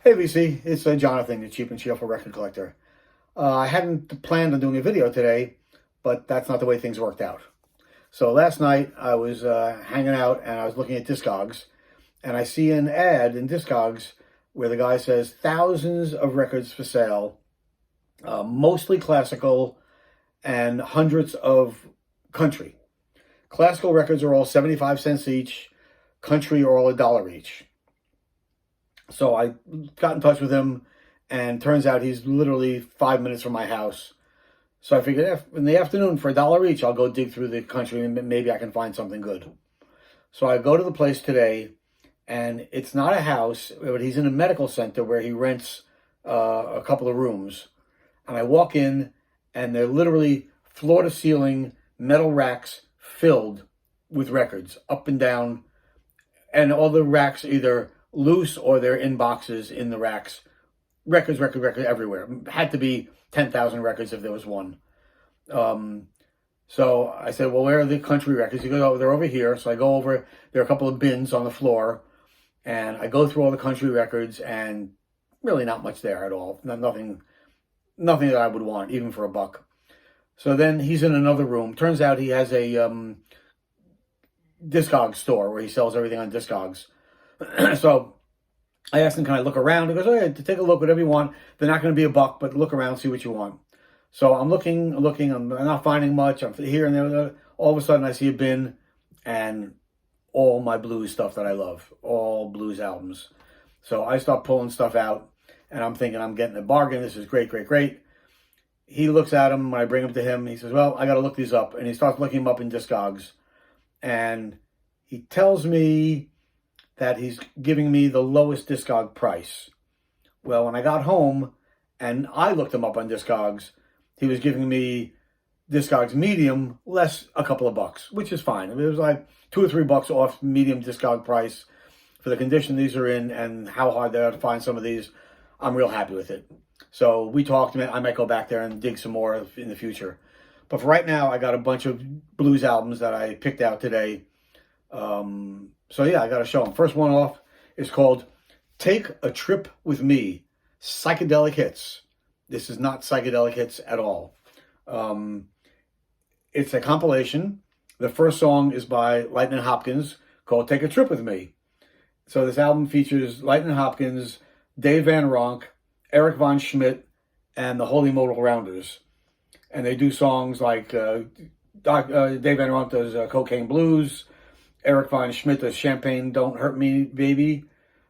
Hey VC, it's Jonathan, the Cheap and Cheerful Record Collector. I hadn't planned on doing a video today, but that's not the way things worked out. So last night I was hanging out and I was looking at Discogs, and I see an ad in Discogs where the guy says thousands of records for sale, mostly classical and hundreds of country. Classical records are all 75 cents each, country are all $1 each. So I got in touch with him, and turns out he's literally 5 minutes from my house. So I figured in the afternoon for $1 each, I'll go dig through the country and maybe I can find something good. So I go to the place today, and it's not a house, but he's in a medical center where he rents a couple of rooms. And I walk in, and they're literally floor-to-ceiling metal racks filled with records, up and down. And all the racks either loose or they're in boxes in the racks. Records everywhere. Had to be 10,000 records if there was one. So I said, well, where are the country records? He goes, oh, they're over here. So I go over, there are a couple of bins on the floor, and I go through all the country records, and really not much there at all. Nothing that I would want, even for $1. So then he's in another room. Turns out he has a Discogs store where he sells everything on Discogs. So I asked him, can I look around? He goes, oh yeah, take a look, whatever you want. They're not going to be $1, but look around, see what you want. So I'm looking, I'm not finding much. I'm here and there. All of a sudden I see a bin and all my blues stuff that I love, all blues albums. So I start pulling stuff out, and I'm thinking I'm getting a bargain. This is great, great, great. He looks at them when I bring them to him. He says, well, I got to look these up. And he starts looking them up in Discogs. And he tells me that he's giving me the lowest Discog price. Well, when I got home and I looked him up on Discogs, he was giving me Discogs medium less a couple of bucks, which is fine. I mean, it was like $2 or $3 off medium Discog price for the condition these are in and how hard they are to find some of these. I'm real happy with it. So we talked, I might go back there and dig some more in the future. But for right now, I got a bunch of blues albums that I picked out today. So yeah, I got to show them. First one off is called Take a Trip With Me, Psychedelic Hits. This is not psychedelic hits at all. It's a compilation. The first song is by Lightnin' Hopkins called Take a Trip With Me. So this album features Lightnin' Hopkins, Dave Van Ronk, Eric Von Schmidt, and the Holy Modal Rounders. And they do songs like Dave Van Ronk does Cocaine Blues, Eric Von Schmidt does Champagne Don't Hurt Me Baby,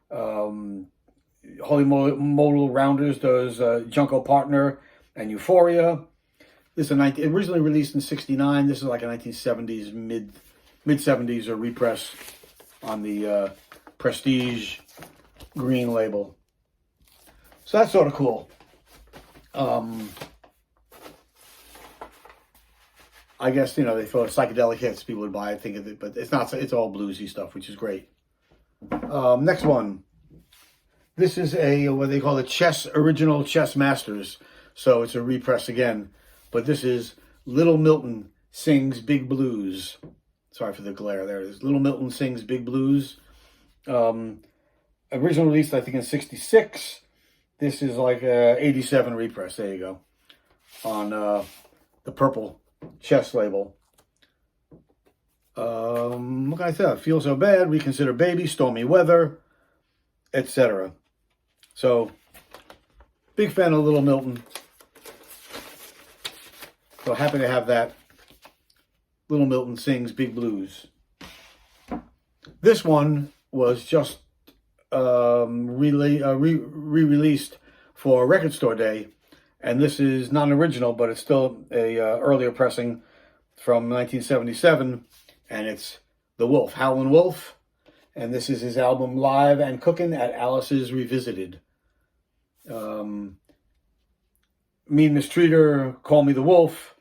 Holy Modal Rounders does Junko Partner and Euphoria. This is originally released in '69. This is like a 1970s, mid-70s repress on the Prestige green label. So that's sort of cool. I guess, they throw psychedelic hits, people would buy it, think of it, but it's not, it's all bluesy stuff, which is great. Next one. This is what they call the original Chess Masters. So it's a repress again, but this is Little Milton Sings Big Blues. Sorry for the glare, there it is. Little Milton Sings Big Blues. Originally released, I think, in '66. This is like a 87 repress, there you go, on the purple Chess label. What can I say? Feel So Bad, Reconsider Baby, Stormy Weather, etc. So, big fan of Little Milton. So happy to have that. Little Milton Sings Big Blues. This one was just re-released for Record Store Day. And this is not an original, but it's still a earlier pressing from 1977, and it's The Wolf, Howlin' Wolf, and this is his album Live and Cookin' at Alice's Revisited. Mean Mistreater, Call Me the Wolf,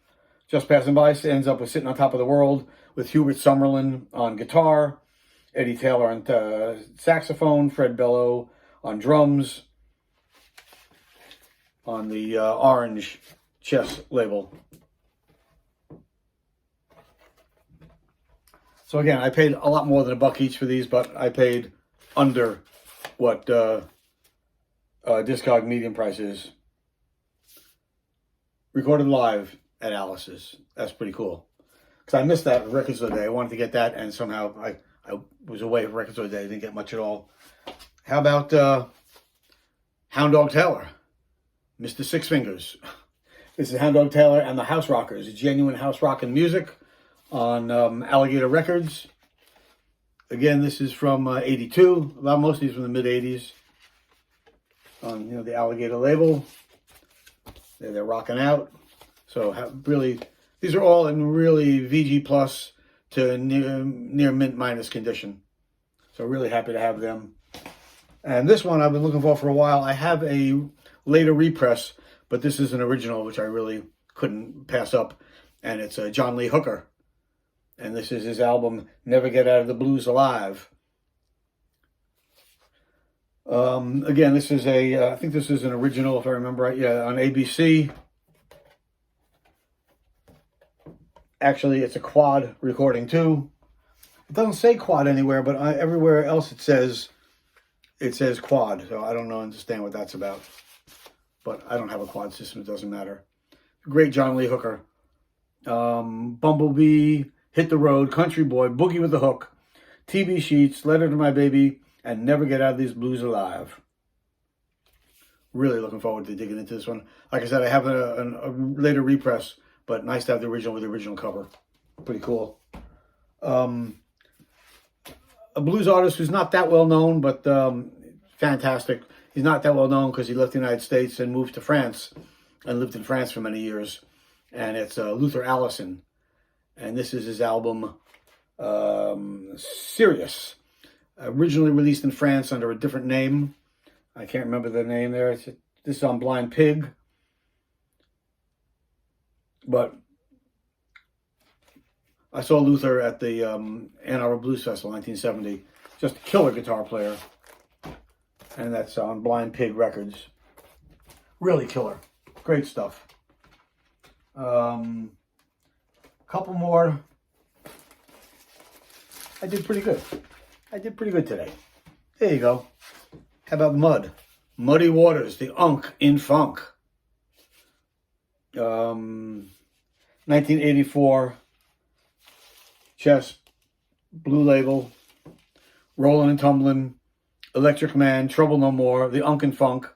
Just Passing By ends up with Sitting on Top of the World with Hubert Summerlin on guitar, Eddie Taylor on saxophone, Fred Bello on drums, on the orange Chess label. So again, I paid a lot more than $1 each for these, but I paid under what Discog medium prices. Recorded live at Alice's. That's pretty cool. Because I missed that Record Store Day. I wanted to get that, and somehow I was away from Record Store Day. I didn't get much at all. How about Hound Dog Taylor? Mr. Six Fingers. This is Hound Dog Taylor and the House Rockers. Genuine house rockin' music on Alligator Records. Again, this is from 82. Most of these from the mid-80s. On the Alligator label. They're rocking out. So really, these are all in really VG plus to near mint minus condition. So really happy to have them. And this one I've been looking for a while. I have a later repress, but this is an original, which I really couldn't pass up. And it's John Lee Hooker. And this is his album, Never Get Out of the Blues Alive. Again, this is I think this is an original, if I remember right. Yeah, on ABC. Actually, it's a quad recording too. It doesn't say quad anywhere, but everywhere else it says quad. So I don't understand what that's about. But I don't have a quad system. It doesn't matter. Great John Lee Hooker. Bumblebee, Hit the Road, Country Boy, Boogie with the Hook, TV Sheets, Letter to My Baby, and Never Get Out of These Blues Alive. Really looking forward to digging into this one. Like I said, I have a later repress, but nice to have the original with the original cover. Pretty cool. A blues artist who's not that well known, but fantastic. He's not that well known because he left the United States and moved to France and lived in France for many years. And it's Luther Allison. And this is his album, Sirius. Originally released in France under a different name. I can't remember the name there. This is on Blind Pig. But I saw Luther at the Ann Arbor Blues Festival, 1970. Just a killer guitar player. And that's on Blind Pig Records. Really killer. Great stuff. Couple more. I did pretty good. Today. There you go. How about Mud? Muddy Waters, the Unk in Funk. 1984. Chess. Blue Label. Rollin' and Tumblin'. Electric Man. Trouble No More. The Unk in Funk.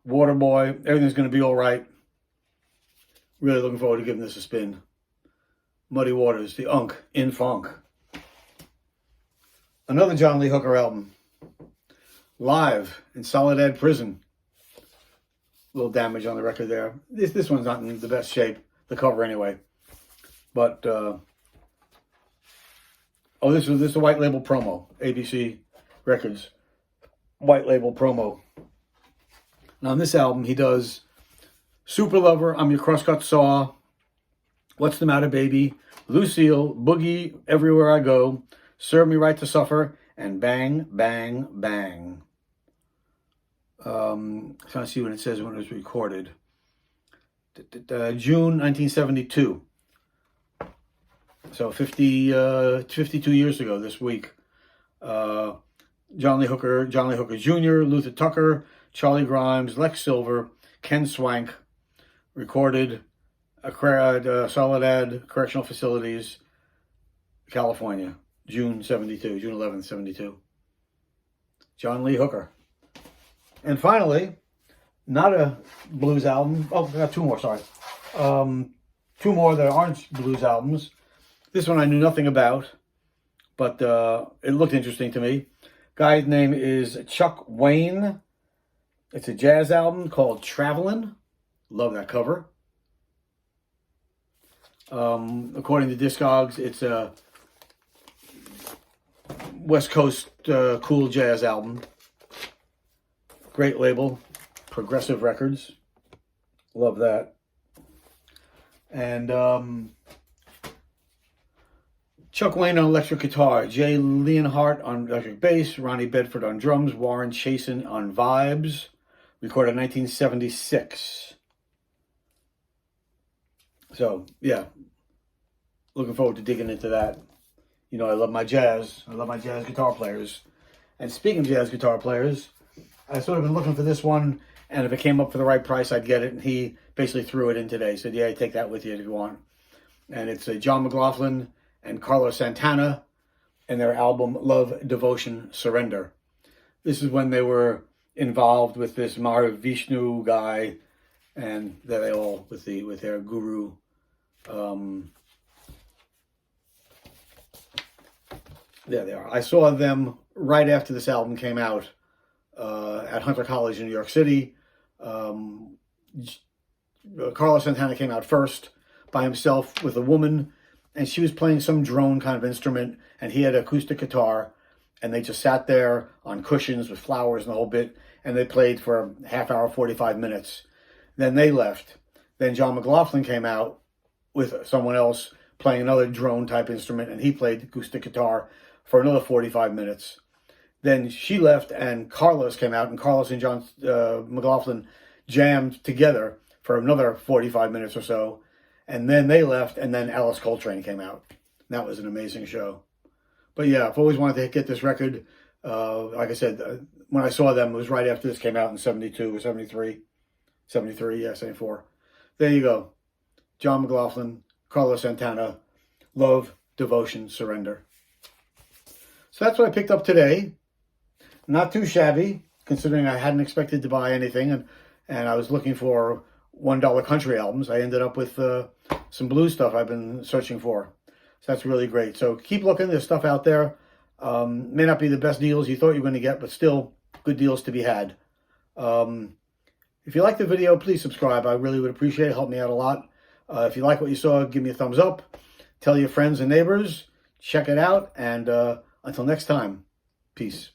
Waterboy. Everything's going to be all right. Really looking forward to giving this a spin. Muddy Waters, the Unk in Funk. Another John Lee Hooker album. Live in Soledad Prison. A little damage on the record there. This one's not in the best shape. The cover anyway. But, this is a white label promo. ABC Records. White label promo. Now on this album he does Super Lover, I'm Your Crosscut Saw, What's the Matter Baby, Lucille, Boogie, Everywhere I Go, Serve Me Right to Suffer, and Bang, Bang, Bang. Trying to see when it says when it was recorded. June 1972. So 52 years ago this week. John Lee Hooker Jr., Luther Tucker, Charlie Grimes, Lex Silver, Ken Swank. Recorded Soledad Correctional Facilities, California, June 11th, 72. John Lee Hooker. And finally, not a blues album. Oh, I got two more, sorry. Two more that aren't blues albums. This one I knew nothing about, but it looked interesting to me. Guy's name is Chuck Wayne. It's a jazz album called Travelin'. Love that cover. According to Discogs, it's a West Coast cool jazz album. Great label, Progressive Records. Love that. And Chuck Wayne on electric guitar, Jay Leonhardt on electric bass, Ronnie Bedford on drums, Warren Chasin on vibes. Recorded in 1976. So, yeah, looking forward to digging into that. You know, I love my jazz. I love my jazz guitar players. And speaking of jazz guitar players, I sort of been looking for this one, and if it came up for the right price, I'd get it. And he basically threw it in today. Said, yeah, take that with you if you want. And it's John McLaughlin and Carlos Santana and their album Love, Devotion, Surrender. This is when they were involved with this Mahavishnu guy, and they all with their guru. There they are. I saw them right after this album came out at Hunter College in New York City. Carlos Santana came out first by himself with a woman, and she was playing some drone kind of instrument, and he had an acoustic guitar, and they just sat there on cushions with flowers and the whole bit, and they played for a half hour, 45 minutes. Then they left. Then John McLaughlin came out with someone else playing another drone type instrument, and he played acoustic guitar for another 45 minutes. Then she left, and Carlos came out, and Carlos and John McLaughlin jammed together for another 45 minutes or so. And then they left, and then Alice Coltrane came out. That was an amazing show. But yeah, I've always wanted to get this record. Like I said, when I saw them, it was right after this came out in 72 or 73. 73, yeah, 74. There you go. John McLaughlin, Carlos Santana, Love, Devotion, Surrender. So that's what I picked up today. Not too shabby, considering I hadn't expected to buy anything, and I was looking for $1 country albums. I ended up with some blues stuff I've been searching for. So that's really great. So keep looking. There's stuff out there. May not be the best deals you thought you were going to get, but still good deals to be had. If you like the video, please subscribe. I really would appreciate it. Help me out a lot. If you like what you saw, give me a thumbs up. Tell your friends and neighbors. Check it out. And until next time, peace.